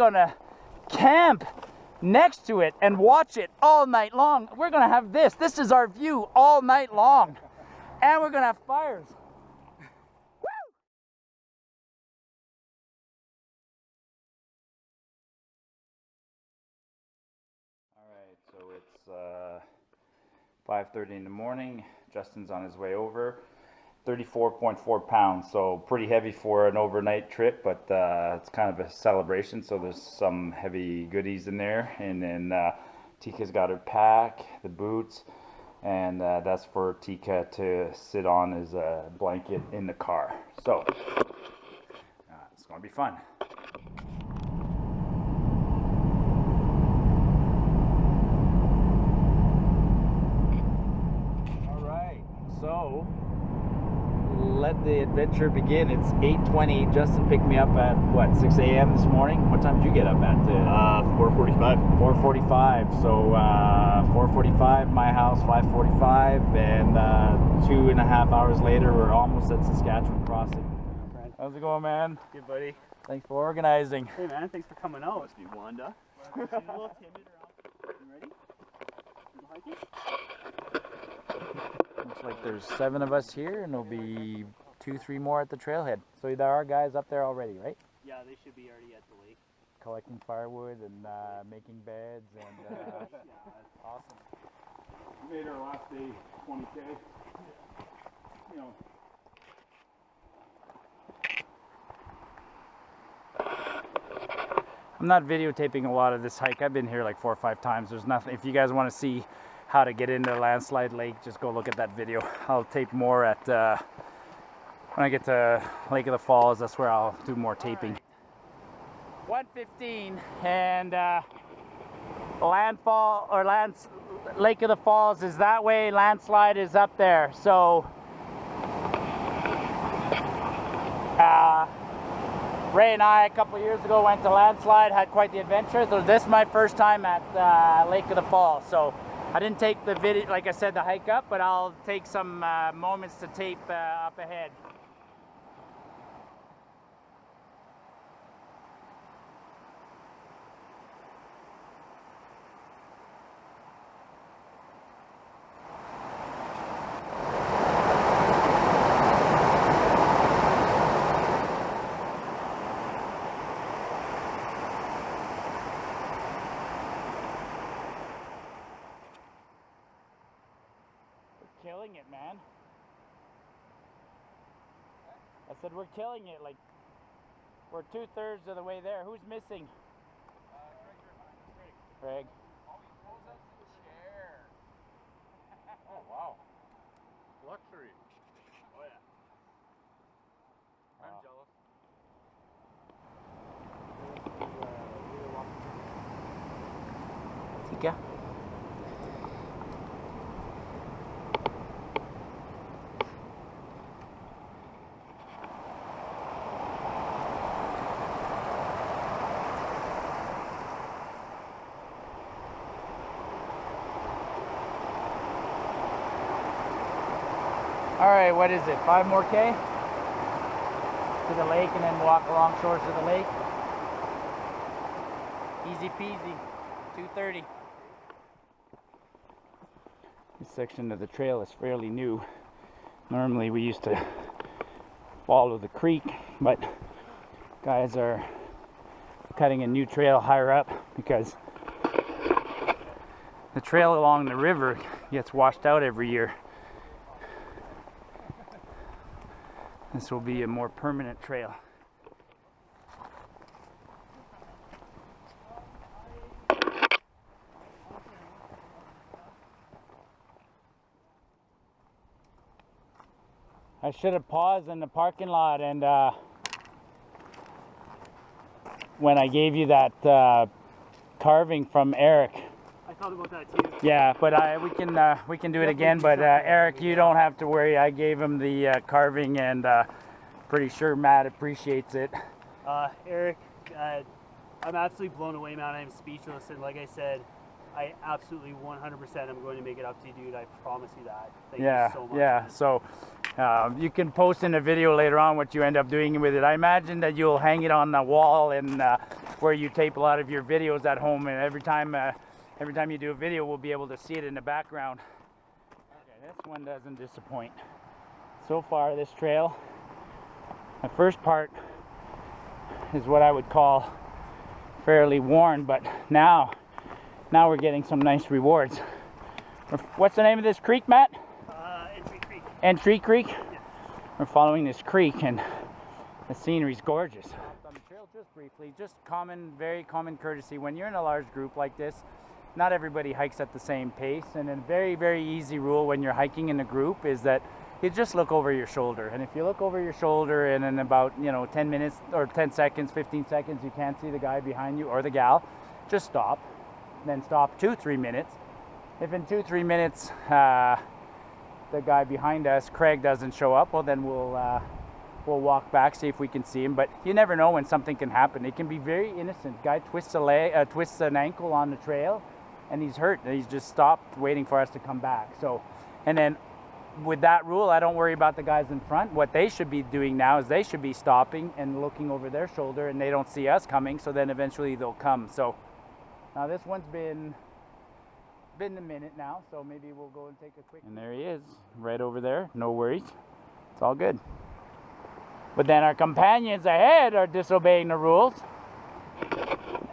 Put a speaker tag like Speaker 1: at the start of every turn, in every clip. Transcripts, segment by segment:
Speaker 1: gonna camp next to it and watch it all night long. We're gonna have this. This is our view all night long. And we're gonna have fires. Alright, so it's 5:30 in the morning. Justin's on his way over. 34.4 pounds, so pretty heavy for an overnight trip, but it's kind of a celebration, so there's some heavy goodies in there. And then Tikka's got her pack, the boots, and that's for Tikka to sit on as a blanket in the car. So it's gonna be fun. Alright, so let the adventure begin. It's 8:20. Justin picked me up at what, 6 a.m. this morning? What time did you get up at?
Speaker 2: 4:45.
Speaker 1: 4:45. So 4:45 my house, 5:45, and 2.5 hours later we're almost at Saskatchewan Crossing. How's it going, man?
Speaker 2: Good, buddy.
Speaker 1: Thanks for organizing.
Speaker 2: Hey, man. Thanks for coming out. Must be Wanda. She's a little timid around. You ready? You hiking?
Speaker 1: Looks like there's 7 of us here, and there'll be 2-3 more at the trailhead. So there are guys up there already, right?
Speaker 2: Yeah, they should be already at the lake.
Speaker 1: Collecting firewood and making beds and
Speaker 2: Yeah,
Speaker 1: awesome.
Speaker 3: We made our last day 20K. You know.
Speaker 1: I'm not videotaping a lot of this hike. I've been here like 4 or 5 times. There's nothing. If you guys want to see how to get into Landslide Lake, just go look at that video. I'll tape more at when I get to Lake of the Falls. That's where I'll do more taping. 1:15 and landfall or Lake of the Falls is that way. Landslide is up there. So Ray and I a couple years ago went to Landslide, had quite the adventure. So this is my first time at Lake of the Falls. So I didn't take the video, like I said, the hike up, but I'll take some moments to tape up ahead. Killing it, man. I said we're killing it. Like we're 2/3 of the way there. Who's missing? Greg.
Speaker 3: Oh, he pulls out the chair. Oh, wow. Luxury.
Speaker 2: Oh, yeah.
Speaker 3: I'm jealous.
Speaker 1: Tikka. All right, what is it? 5 more K to the lake, and then walk along shores of the lake. Easy peasy. 2:30. This section of the trail is fairly new. Normally we used to follow the creek, but guys are cutting a new trail higher up because the trail along the river gets washed out every year. This will be a more permanent trail. I should have paused in the parking lot and when I gave you that carving from Eric.
Speaker 2: I thought about that too.
Speaker 1: Yeah, but we can do it again. But Eric, you don't have to worry. I gave him the carving, and pretty sure Matt appreciates it.
Speaker 2: Eric, I'm absolutely blown away, man. I'm speechless, and like I said, I absolutely 100% am going to make it up to you, dude. I promise you that. Thank
Speaker 1: Yeah,
Speaker 2: you so much.
Speaker 1: yeah.
Speaker 2: Man.
Speaker 1: So you can post in a video later on what you end up doing with it. I imagine that you'll hang it on the wall and where you tape a lot of your videos at home, and every time you do a video, we'll be able to see it in the background. Okay, this one doesn't disappoint. So far, this trail, the first part is what I would call fairly worn, but now we're getting some nice rewards. What's the name of this creek, Matt?
Speaker 2: Entry Creek.
Speaker 1: Entry Creek?
Speaker 2: Yeah.
Speaker 1: We're following this creek and the scenery's gorgeous. On the trail just briefly, just very common courtesy. When you're in a large group like this, not everybody hikes at the same pace, and a very, very easy rule when you're hiking in a group is that you just look over your shoulder. And if you look over your shoulder and in about 10 minutes or 10 seconds, 15 seconds, you can't see the guy behind you or the gal, just stop. Then stop 2-3 minutes. If in 2-3 minutes the guy behind us, Craig, doesn't show up, well then we'll walk back, see if we can see him. But you never know when something can happen. It can be very innocent. Guy twists an ankle on the trail and he's hurt. And he's just stopped waiting for us to come back. So, and then with that rule, I don't worry about the guys in front. What they should be doing now is they should be stopping and looking over their shoulder, and they don't see us coming, so then eventually they'll come. So now this one's been a minute now, so maybe we'll go and take a quick. And there he is, right over there. No worries. It's all good. But then our companions ahead are disobeying the rules.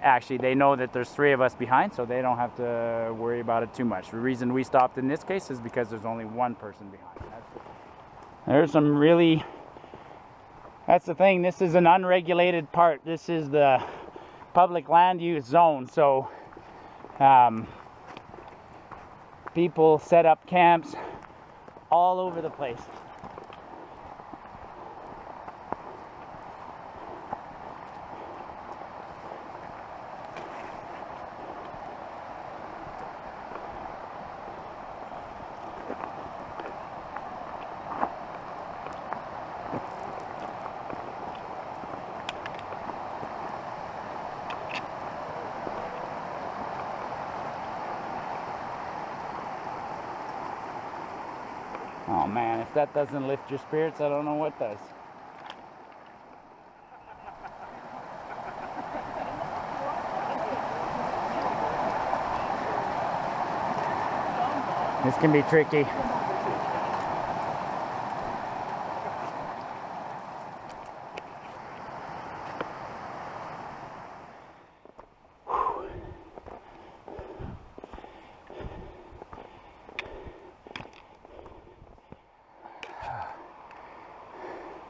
Speaker 1: Actually, they know that there's 3 of us behind, so they don't have to worry about it too much. The reason we stopped in this case is because there's only 1 person behind. There's some really... That's the thing. This is an unregulated part. This is the public land use zone, so people set up camps all over the place. Oh man, if that doesn't lift your spirits, I don't know what does. This can be tricky.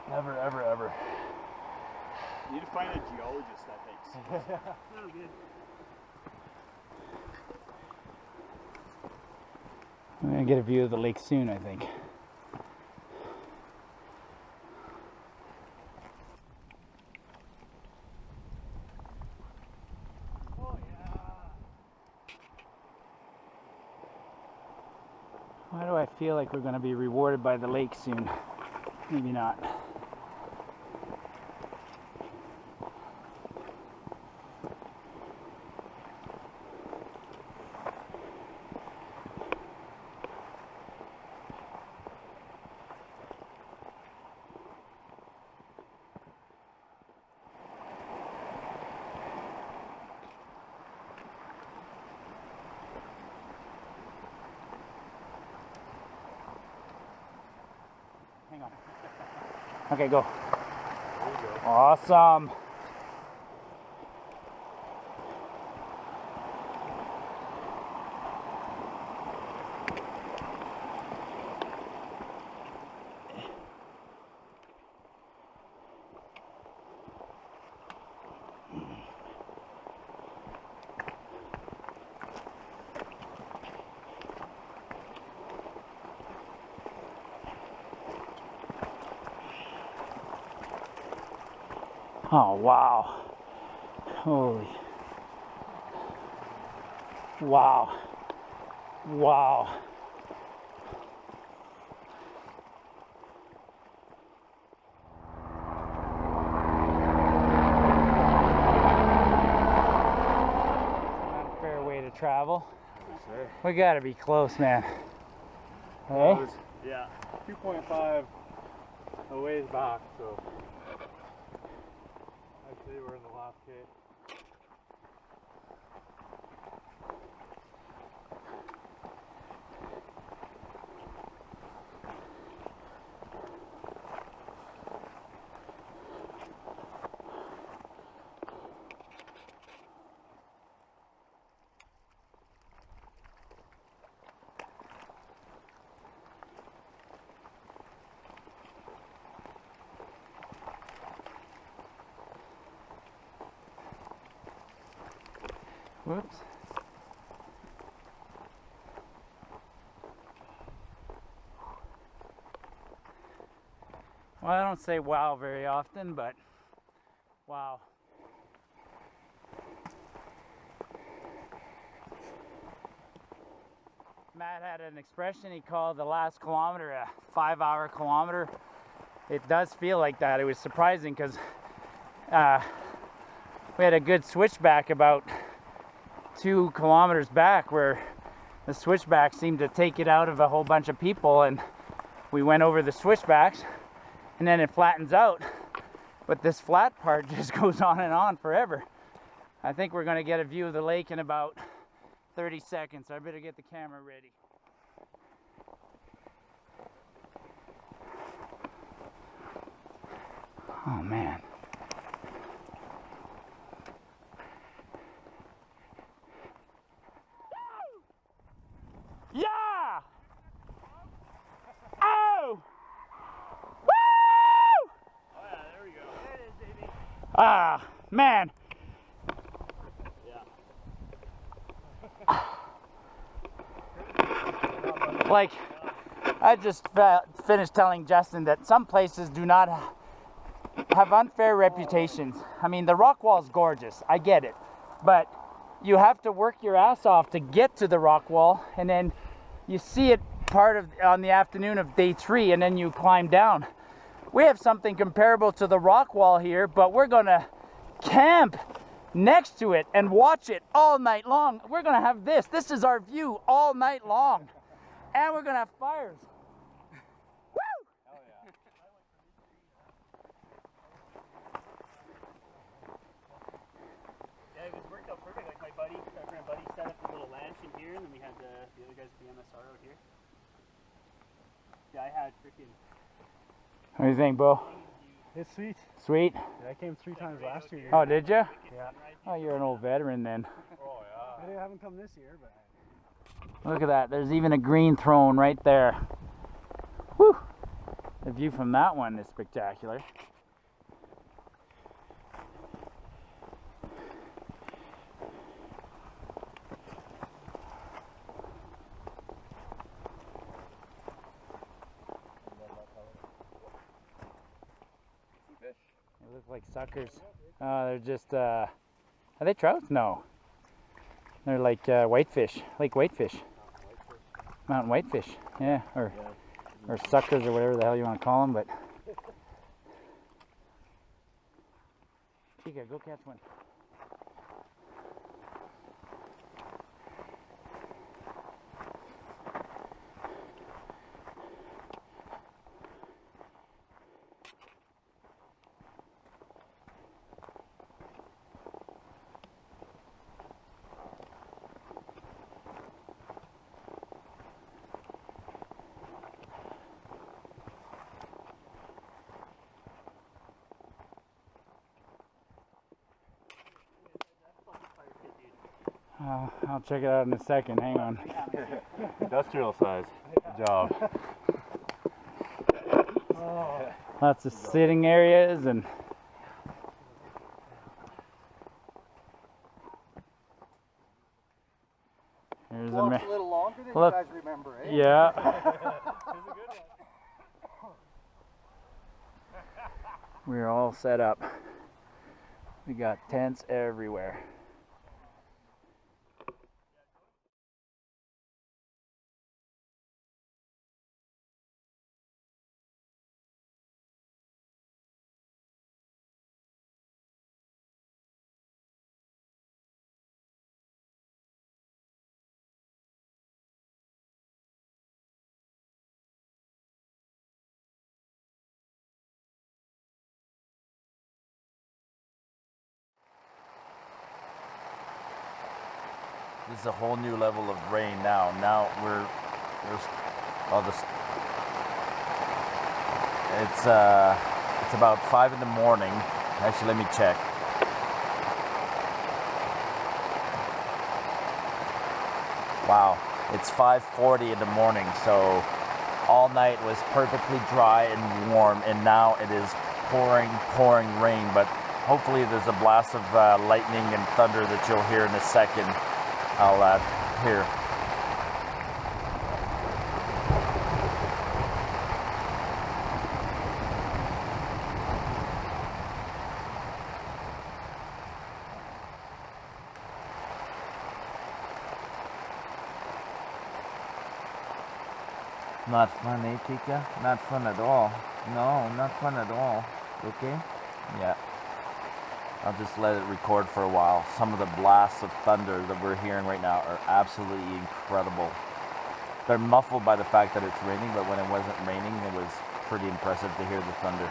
Speaker 1: Never, ever, ever.
Speaker 2: You need to find a geologist that thinks. Oh, good.
Speaker 1: I'm gonna get a view of the lake soon, I think.
Speaker 2: Oh, yeah.
Speaker 1: Why do I feel like we're gonna be rewarded by the lake soon? Maybe not. Hang on. Okay, go.
Speaker 3: There you go.
Speaker 1: Awesome. Oh, wow. Holy. Wow. Wow. Not a fair way to travel.
Speaker 3: eh?
Speaker 1: We gotta be close, man. Hey?
Speaker 2: Yeah. 2.5 a ways back, so I'd say we're in the last K.
Speaker 1: Whoops. Well, I don't say wow very often, but wow. Matt had an expression he called the last kilometer a 5-hour kilometer. It does feel like that. It was surprising because we had a good switchback about 2 kilometers back where the switchback seemed to take it out of a whole bunch of people, and we went over the switchbacks and then it flattens out, but this flat part just goes on and on forever. I think we're going to get a view of the lake in about 30 seconds. I better get the camera ready. Oh man. Yeah! Oh! Woo!
Speaker 2: Oh yeah, there we go. There it is, baby.
Speaker 1: Ah, man.
Speaker 2: Yeah.
Speaker 1: Like, I just finished telling Justin that some places do not have unfair reputations. I mean, the rock wall is gorgeous. I get it. But you have to work your ass off to get to the rock wall, and then you see it on the afternoon of day 3, and then you climb down. We have something comparable to the rock wall here, but we're gonna camp next to it and watch it all night long. We're gonna have this. This is our view all night long. And we're gonna have fires. Woo!
Speaker 2: Hell yeah. Yeah, it was worked out perfect. Like my friend buddy set up the little lance in here, and then we had the other guys at the MSR out here. Yeah, I had freaking.
Speaker 1: What do you think, Bo?
Speaker 2: It's sweet.
Speaker 1: Sweet?
Speaker 2: Yeah, I came 3 times last year.
Speaker 1: Oh, did you?
Speaker 2: Yeah.
Speaker 1: Oh, you're an old veteran then.
Speaker 2: Oh yeah. I haven't come this year, but.
Speaker 1: Look at that. There's even a green throne right there. Whew. The view from that one is spectacular.
Speaker 3: Fish.
Speaker 1: They look like suckers. They're just, are they trout? No. They're like whitefish, like whitefish. Mountain whitefish, yeah, or suckers or whatever the hell you want to call them, but. Tikka, go catch one. I'll check it out in a second. Hang on.
Speaker 3: Industrial size. Good job.
Speaker 1: Lots of sitting areas and. Here's
Speaker 4: Walks a little longer than
Speaker 1: Look.
Speaker 4: you guys remember, eh?
Speaker 1: Yeah. We're all set up. We got tents everywhere.
Speaker 4: This is a whole new level of rain now. Now we're oh, this. It's about 5 in the morning. Actually, let me check. Wow, it's 5:40 in the morning. So all night was perfectly dry and warm, and now it is pouring rain. But hopefully, there's a blast of lightning and thunder that you'll hear in a second. I'll hear. Not fun, eh, Tikka? Not fun at all. No, not fun at all. Okay? Yeah. I'll just let it record for a while. Some of the blasts of thunder that we're hearing right now are absolutely incredible. They're muffled by the fact that it's raining, but when it wasn't raining, it was pretty impressive to hear the thunder.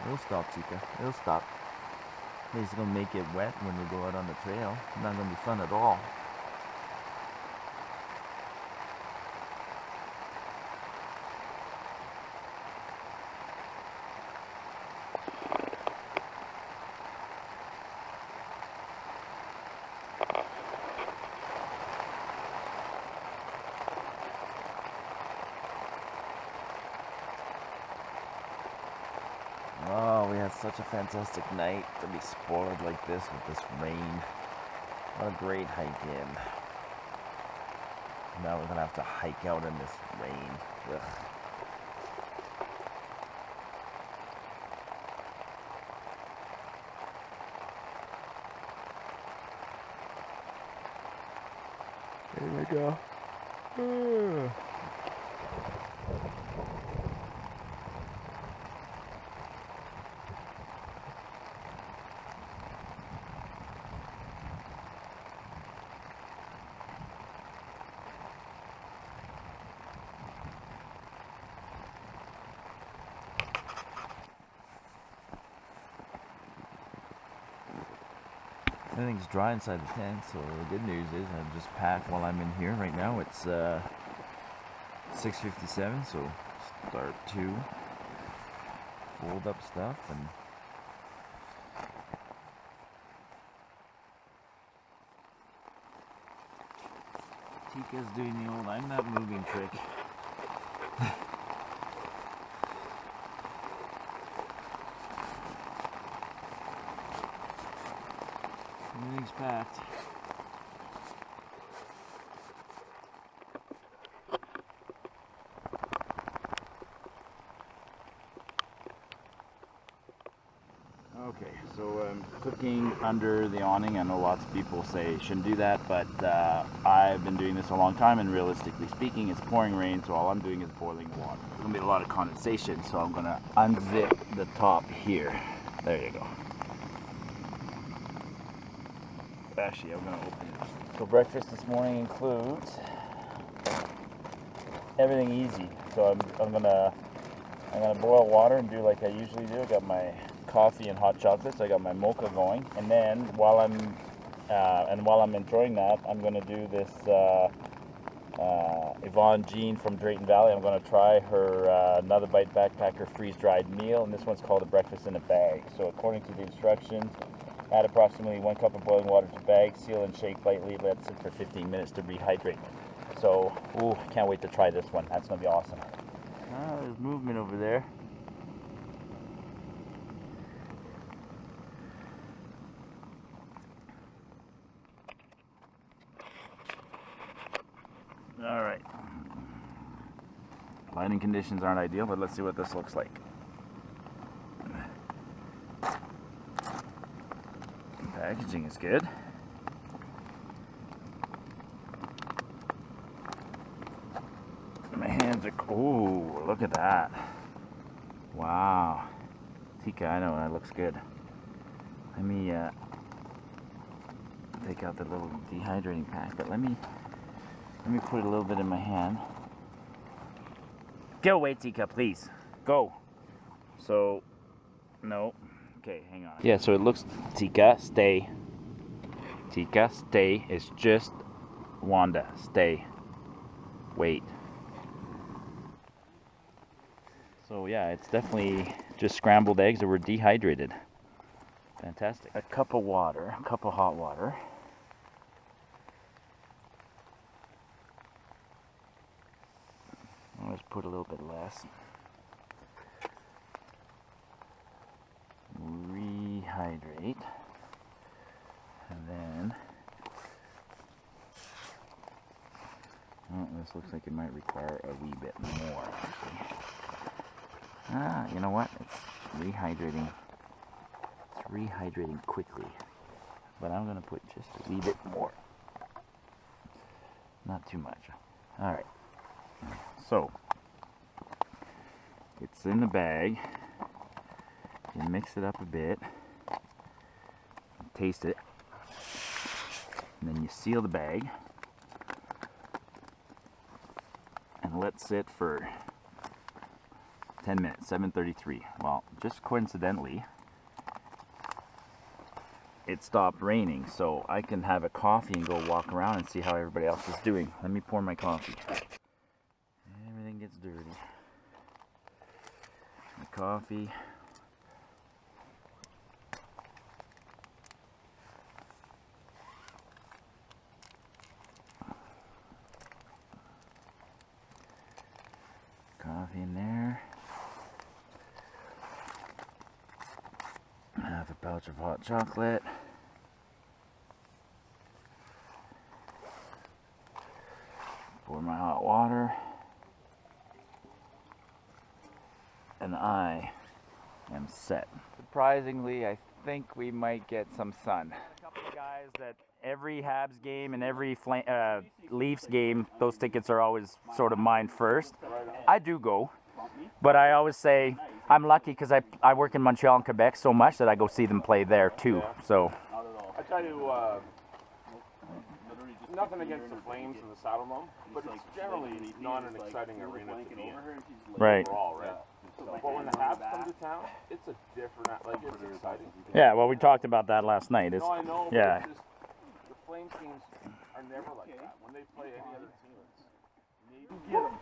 Speaker 4: It'll stop, Tikka. It'll stop. It's gonna make it wet when we go out on the trail. Not gonna be fun at all. Oh, we had such a fantastic night to be spoiled like this with this rain. What a great hike in. Now we're gonna have to hike out in this rain. Ugh. There we go. Everything's dry inside the tent, so the good news is I've just packed while I'm in here. Right now it's 6:57, so start to fold up stuff and Tikka's doing the old I'm not moving trick. Everything's packed. Okay, so I'm cooking under the awning. I know lots of people say you shouldn't do that, but I've been doing this a long time, and realistically speaking, it's pouring rain, so all I'm doing is boiling water. There's gonna be a lot of condensation, so I'm gonna unzip the top here. There you go. Actually, I'm gonna open it. So breakfast this morning includes everything easy. So I'm gonna boil water and do like I usually do. I got my coffee and hot chocolate, so I got my mocha going, and then while I'm enjoying that, I'm gonna do this Yvonne Jean from Drayton Valley. I'm gonna try her Another Bite Backpacker freeze-dried meal, and this one's called a breakfast in a bag. So according to the instructions, add approximately 1 cup of boiling water to bag, seal and shake lightly, let it sit for 15 minutes to rehydrate. So, ooh, can't wait to try this one. That's gonna be awesome. There's movement over there. All right. Lighting conditions aren't ideal, but let's see what this looks like. Packaging is good. My hands are, oh, look at that. Wow. Tikka, I know that looks good. Let me take out the little dehydrating pack, but let me put a little bit in my hand. Go away, Tikka, please. Go. So, no. Okay, hang on. Yeah, so it looks, Tikka, stay. Tikka, stay. It's just Wanda, stay. Wait. So yeah, it's definitely just scrambled eggs that were dehydrated. Fantastic. A cup of water, a cup of hot water. I'll just put a little bit less. Rehydrate. And then, oh, this looks like it might require a wee bit more actually. Ah, you know what? It's rehydrating. It's rehydrating quickly. But I'm gonna put just a wee bit more. Not too much. Alright. So, it's in the bag. You mix it up a bit. Taste it. And then you seal the bag. And let it sit for 10 minutes, 7:33. Well, just coincidentally, it stopped raining, so I can have a coffee and go walk around and see how everybody else is doing. Let me pour my coffee. Everything gets dirty. My coffee. Coffee in there. Half a pouch of hot chocolate. Pour my hot water. And I am set. Surprisingly, I think we might get some sun. A couple of guys that every Habs game and every Leafs game, those tickets are always sort of mine first. I do go, but I always say I'm lucky because I work in Montreal and Quebec so much that I go see them play there too. So
Speaker 3: I try to, nothing against the Flames and the Saddle Dome, but it's generally not an exciting arena to be in.
Speaker 4: right.
Speaker 3: Overall, right? But when the Habs come to town, it's a different, like, it's exciting.
Speaker 4: Yeah, well, we talked about that last night. It's,
Speaker 3: No, I know, but
Speaker 4: yeah.
Speaker 3: it's just, the Flames teams are never like that. When they play any other team, it's maybe get them.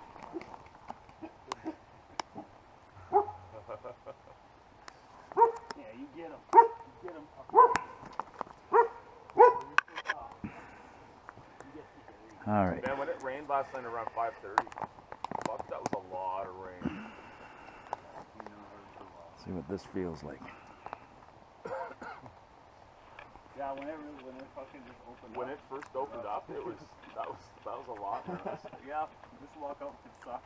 Speaker 2: Yeah, you get them. You get them.
Speaker 4: All right.
Speaker 3: Man, when it rained last night around 5:30, fuck, that was a lot of rain.
Speaker 4: See what this feels like.
Speaker 2: Yeah, when it fucking just opened
Speaker 3: When
Speaker 2: up.
Speaker 3: it first opened up, it was that was a lot.
Speaker 2: Yeah, just walk out and suck.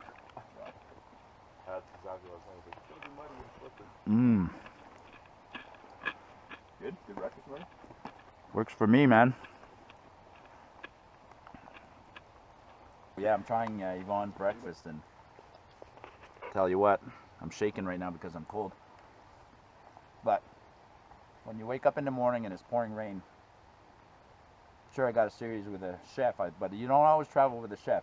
Speaker 3: That's exactly what I was saying. It's gonna be muddy and slippery.
Speaker 4: Mmm.
Speaker 3: Good breakfast, man.
Speaker 4: Works for me, man. Yeah, I'm trying Yvonne breakfast, and tell you what, I'm shaking right now because I'm cold. But when you wake up in the morning and it's pouring rain, sure, I got a series with a chef, but you don't always travel with a chef.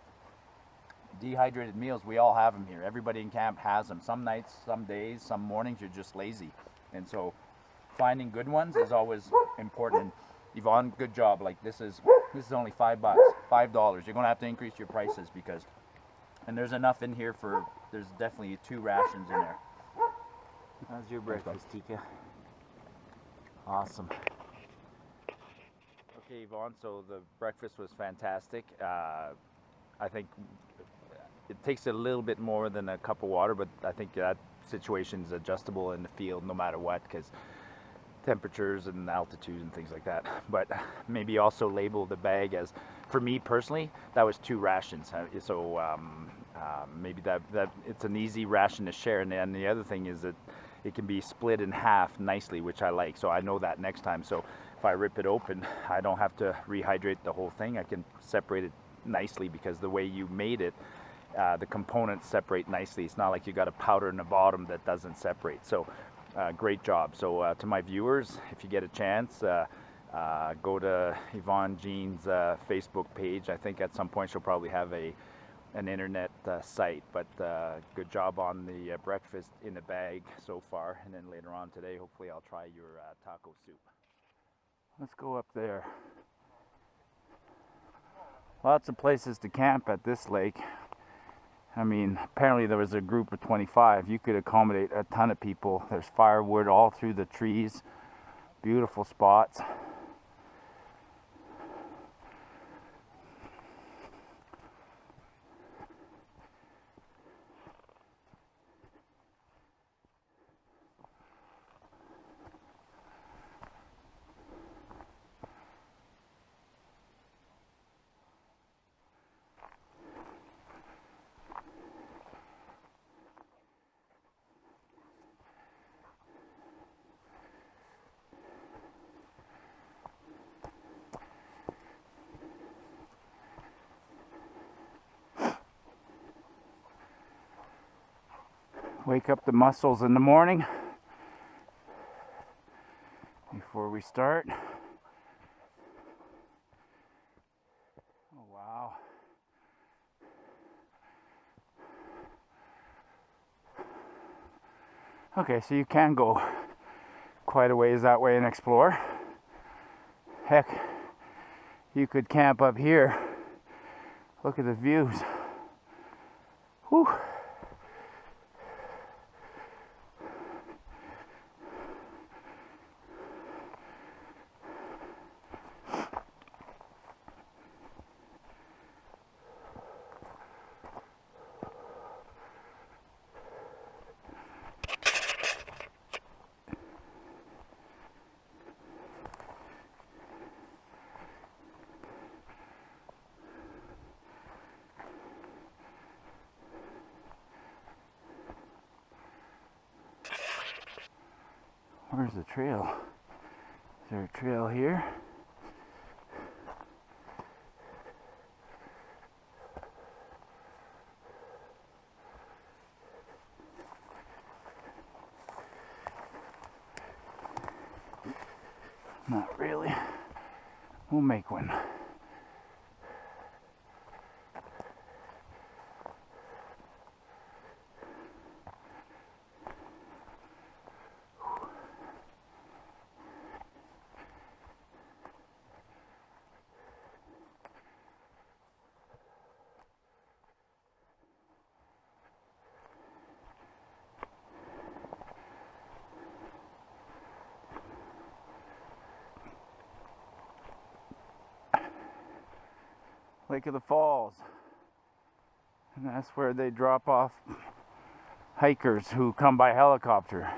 Speaker 4: Dehydrated meals, we all have them here. Everybody in camp has them. Some nights, some days, some mornings, you're just lazy. And so finding good ones is always important. Yvonne, good job. Like, this is only $5, $5. You're gonna have to increase your prices because, and there's enough in here for, there's definitely 2 rations in there. How's your breakfast, Tikka? Awesome. Okay, Yvonne, so the breakfast was fantastic. I think it takes a little bit more than a cup of water, but I think that situation is adjustable in the field no matter what, because temperatures and altitude and things like that. But maybe also label the bag as, for me personally, that was 2 rations. So
Speaker 1: maybe that it's an easy ration to share. And then the other thing is that it can be split in half nicely, which I like. So I know that next time. So if I rip it open, I don't have to rehydrate the whole thing. I can separate it nicely because the way you made it, the components separate nicely. It's not like you got a powder in the bottom that doesn't separate. So great job. So to my viewers, if you get a chance, go to Yvonne Jean's Facebook page. I think at some point she'll probably have an internet site, but good job on the breakfast in a bag so far. And then later on today, hopefully I'll try your taco soup. Let's go up there. Lots of places to camp at this lake. I mean, apparently there was a group of 25. You could accommodate a ton of people. There's firewood all through the trees. Beautiful spots. Wake up the muscles in the morning before we start. Oh, wow. Okay, so you can go quite a ways that way and explore. Heck, you could camp up here. Look at the views. Whew. Where's the trail? Is there a trail here? Not really. We'll make one. Lake of the Falls, and that's where they drop off hikers who come by helicopter.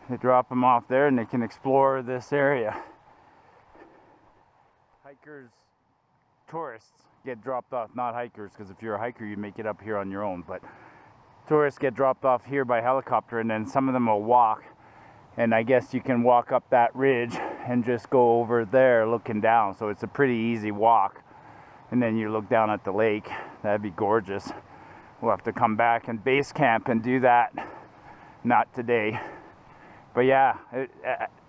Speaker 1: They drop them off there and they can explore this area. Hikers, tourists get dropped off, not hikers, because if you're a hiker you make it up here on your own, but tourists get dropped off here by helicopter, and then some of them will walk, and I guess you can walk up that ridge and just go over there looking down, so it's a pretty easy walk. And then you look down at the lake. That'd be gorgeous. We'll have to come back and base camp and do that. Not today. But yeah,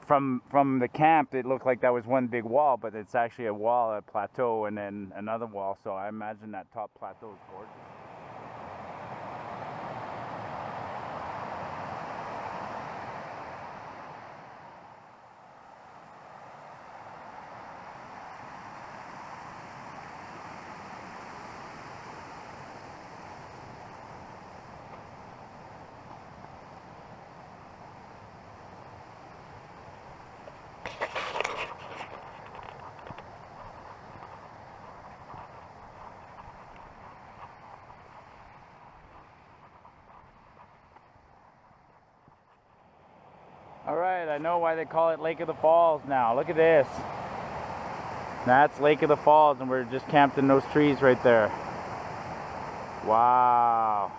Speaker 1: from the camp, it looked like that was one big wall, but it's actually a wall, a plateau, and then another wall. So I imagine that top plateau is gorgeous. Alright, I know why they call it Lake of the Falls now. Look at this. That's Lake of the Falls, and we're just camped in those trees right there. Wow.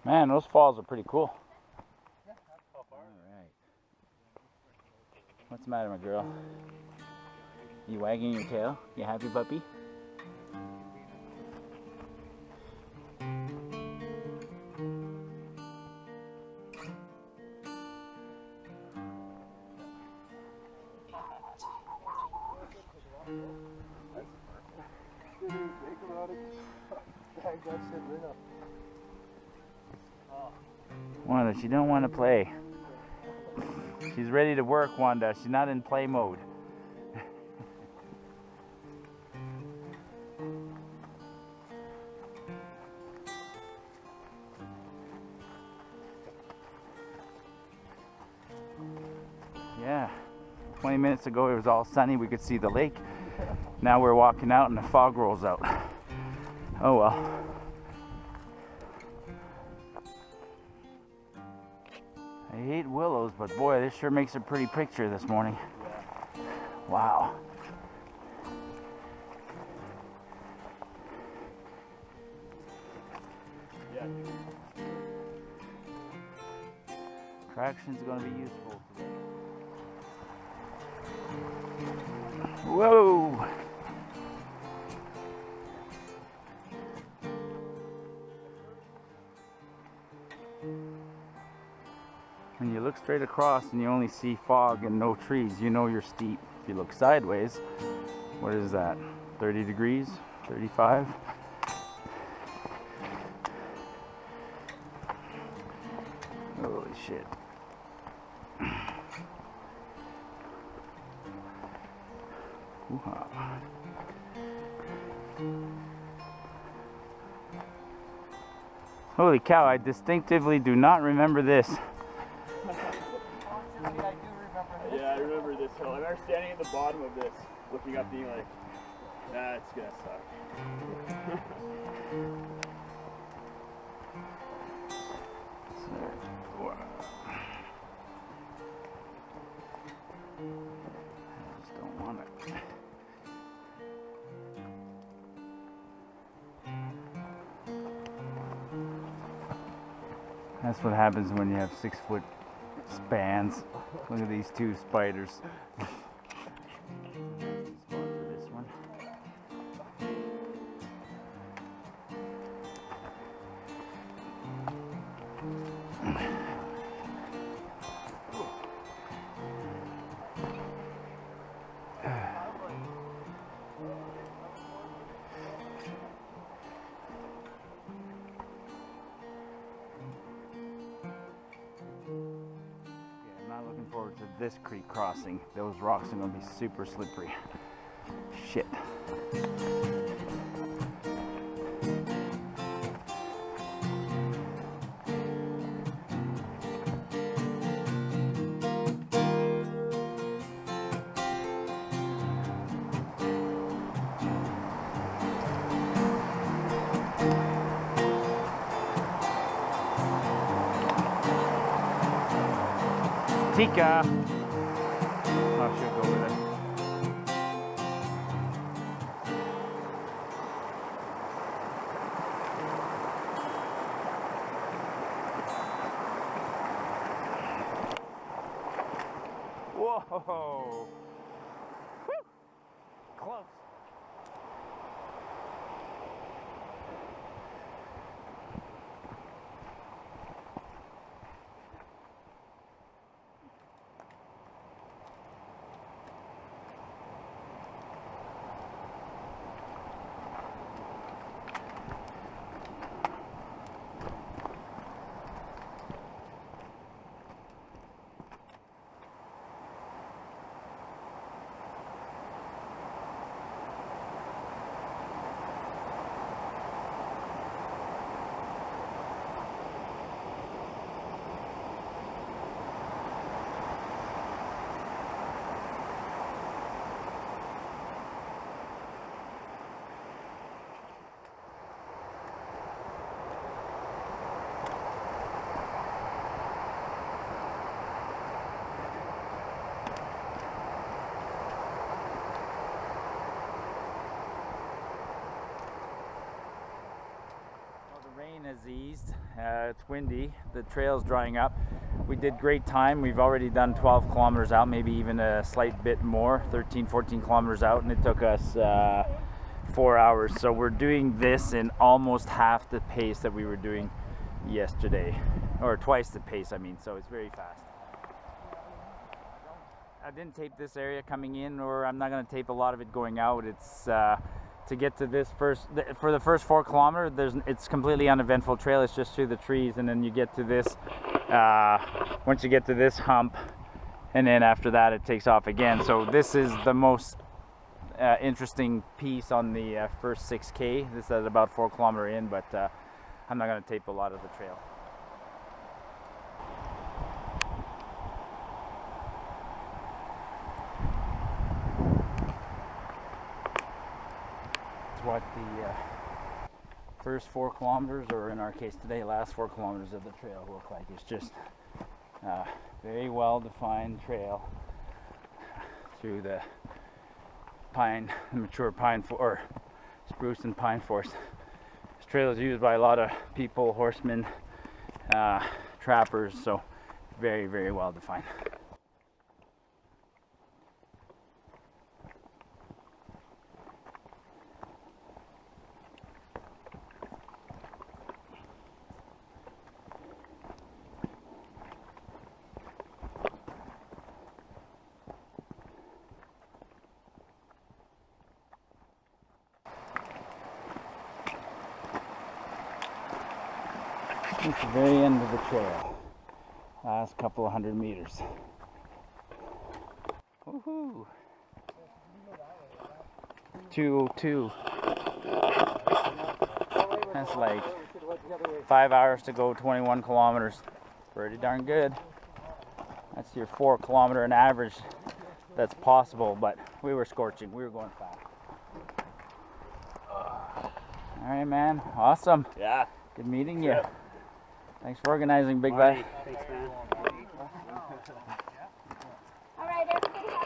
Speaker 1: Man, those falls are pretty cool. Alright. What's the matter, my girl? You wagging your tail? You happy, puppy? Wanda, she don't want to play. She's ready to work, Wanda. She's not in play mode. Yeah, 20 minutes ago it was all sunny. We could see the lake. Now we're walking out and the fog rolls out. Oh well. I hate willows, but boy, this sure makes a pretty picture this morning. Wow.
Speaker 2: Yeah.
Speaker 1: Traction's going to be useful today. Whoa! When you look straight across and you only see fog and no trees, you know you're steep. If you look sideways, what is that? 30 degrees? 35? Holy shit. Woo-ha. Holy cow, I distinctively do not remember this.
Speaker 2: Yeah, I remember this hill. I remember standing at the bottom of this, looking up, being like, that's gonna suck.
Speaker 1: I just don't want it. That's what happens when you have 6-foot spans. Look at these two spiders. Spot for this one. Forward to this creek crossing. Those rocks are going to be super slippery. Shit. Tikka. Oh, she'll go over there. Whoa! Woo! Close. rain has eased. It's windy. The trail's drying up. We did great time. We've already done 12 kilometers out, maybe even a slight bit more, 13, 14 kilometers out, and it took us 4 hours. So we're doing this in almost half the pace that we were doing yesterday, or twice the pace, I mean, so it's very fast. I didn't tape this area coming in, or I'm not going to tape a lot of it going out. It's to get to this for the first 4 kilometers, it's completely uneventful trail. It's just through the trees, and then you get to this, once you get to this hump, and then after that it takes off again. So this is the most interesting piece on the first 6K. This is at about 4 kilometer in, but I'm not going to tape a lot of the trail. What the first 4 kilometers, or in our case today, last 4 kilometers of the trail look like. It's just very well defined trail through the mature pine or spruce and pine forest. This trail is used by a lot of people, horsemen, trappers, so very, very well defined. It's the very end of the trail. Last couple of 100 meters. Woohoo! 2:02. That's like 5 hours to go, 21 kilometers. Pretty darn good. That's your 4 kilometer an average. That's possible, but we were scorching. We were going fast. All right, man. Awesome.
Speaker 2: Yeah.
Speaker 1: Good meeting you. Thanks for organizing, big guy.
Speaker 2: Thanks, man.
Speaker 5: All right, everybody.